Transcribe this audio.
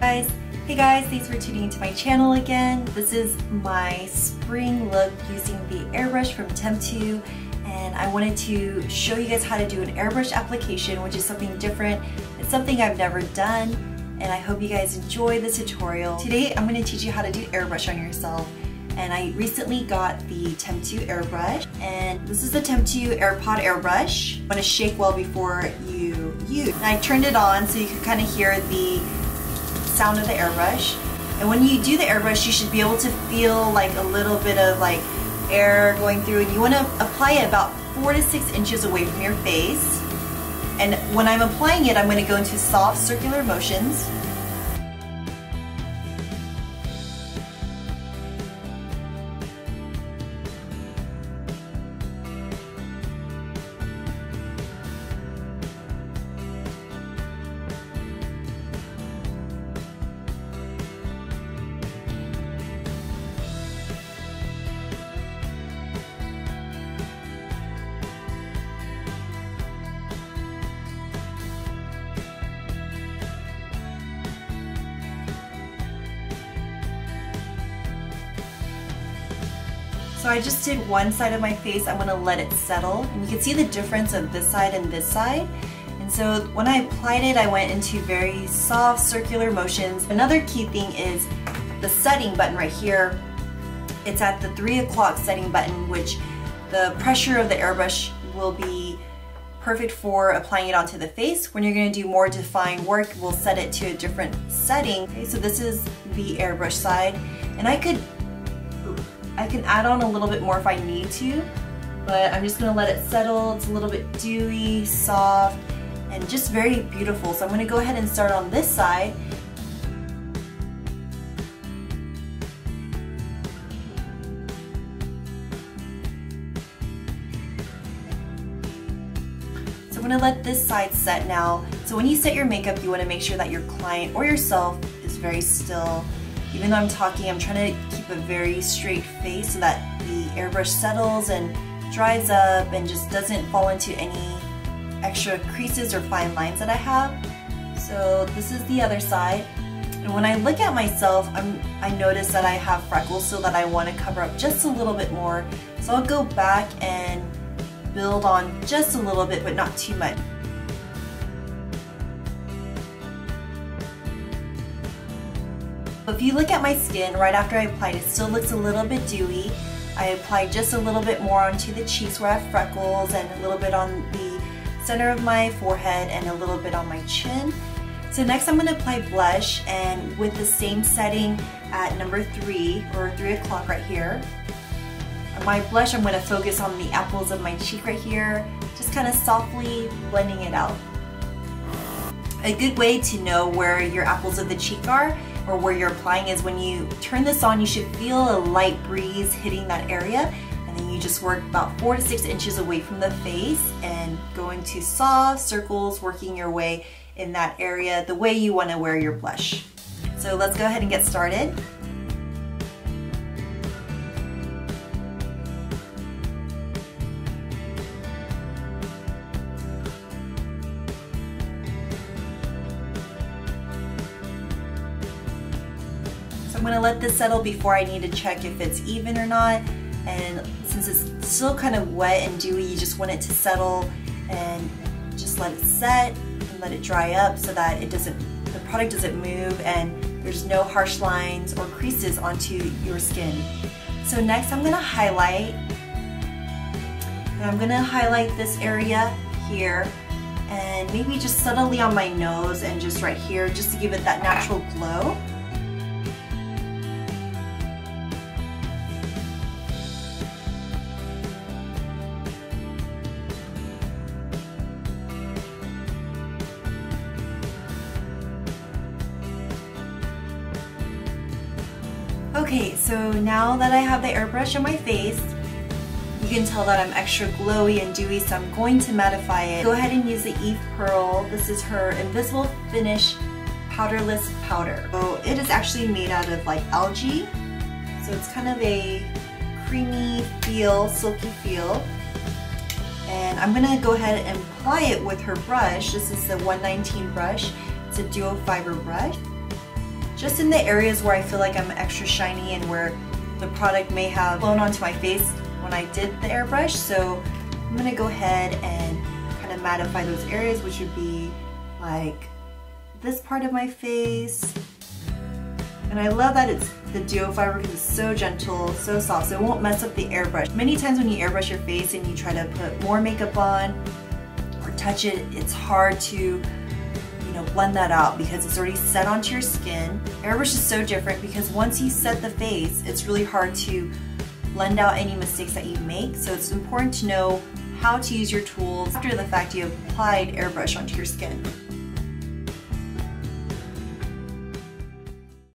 Guys, hey guys, thanks for tuning into my channel again. This is my spring look using the airbrush from TEMPTU, and I wanted to show you guys how to do an airbrush application, which is something different. It's something I've never done, and I hope you guys enjoy this tutorial. Today I'm going to teach you how to do airbrush on yourself. And I recently got the TEMPTU Airbrush, and this is the TEMPTU Airpod Airbrush. You want to shake well before you use. And I turned it on so you can kind of hear the sound of the airbrush. And when you do the airbrush, you should be able to feel like a little bit of like air going through, and you want to apply it about 4 to 6 inches away from your face. And when I'm applying it, I'm going to go into soft circular motions. So I just did one side of my face. I'm going to let it settle, and you can see the difference of this side and this side. And so when I applied it, I went into very soft circular motions. Another key thing is the setting button right here. It's at the 3 o'clock setting button, which the pressure of the airbrush will be perfect for applying it onto the face. When you're going to do more defined work, we'll set it to a different setting. Okay, so this is the airbrush side, and I can add on a little bit more if I need to, but I'm just going to let it settle. It's a little bit dewy, soft, and just very beautiful. So I'm going to go ahead and start on this side. So I'm going to let this side set now. So when you set your makeup, you want to make sure that your client or yourself is very still. Even though I'm talking, I'm trying to keep a very straight face so that the airbrush settles and dries up and just doesn't fall into any extra creases or fine lines that I have. So this is the other side. And when I look at myself, I notice that I have freckles, so that I want to cover up just a little bit more. So I'll go back and build on just a little bit, but not too much. If you look at my skin right after I applied, it still looks a little bit dewy. I applied just a little bit more onto the cheeks where I have freckles, and a little bit on the center of my forehead, and a little bit on my chin. So next I'm going to apply blush, and with the same setting at number 3 or 3 o'clock right here. My blush, I'm going to focus on the apples of my cheek right here, just kind of softly blending it out. A good way to know where your apples of the cheek are, or where you're applying, is when you turn this on, you should feel a light breeze hitting that area, and then you just work about 4 to 6 inches away from the face and go into soft circles, working your way in that area the way you want to wear your blush. So let's go ahead and get started. I'm going to let this settle before I need to check if it's even or not, and since it's still kind of wet and dewy, you just want it to settle and just let it set and let it dry up so that the product doesn't move and there's no harsh lines or creases onto your skin. So next I'm going to highlight, and I'm going to highlight this area here, and maybe just subtly on my nose and just right here, just to give it that natural glow. Okay, so now that I have the airbrush on my face, you can tell that I'm extra glowy and dewy, so I'm going to mattify it. Go ahead and use the Eve Pearl. This is her Invisible Finish Powderless Powder. So it is actually made out of like algae, so it's kind of a creamy feel, silky feel. And I'm gonna go ahead and apply it with her brush. This is the 119 brush. It's a duo fiber brush. just in the areas where I feel like I'm extra shiny and where the product may have blown onto my face when I did the airbrush. So I'm gonna go ahead and kind of mattify those areas, which would be like this part of my face. And I love that it's the duo fiber because it's so gentle, so soft, so it won't mess up the airbrush. Many times when you airbrush your face and you try to put more makeup on or touch it, it's hard to blend that out because it's already set onto your skin. Airbrush is so different because once you set the face, it's really hard to blend out any mistakes that you make. So it's important to know how to use your tools after the fact you have applied airbrush onto your skin.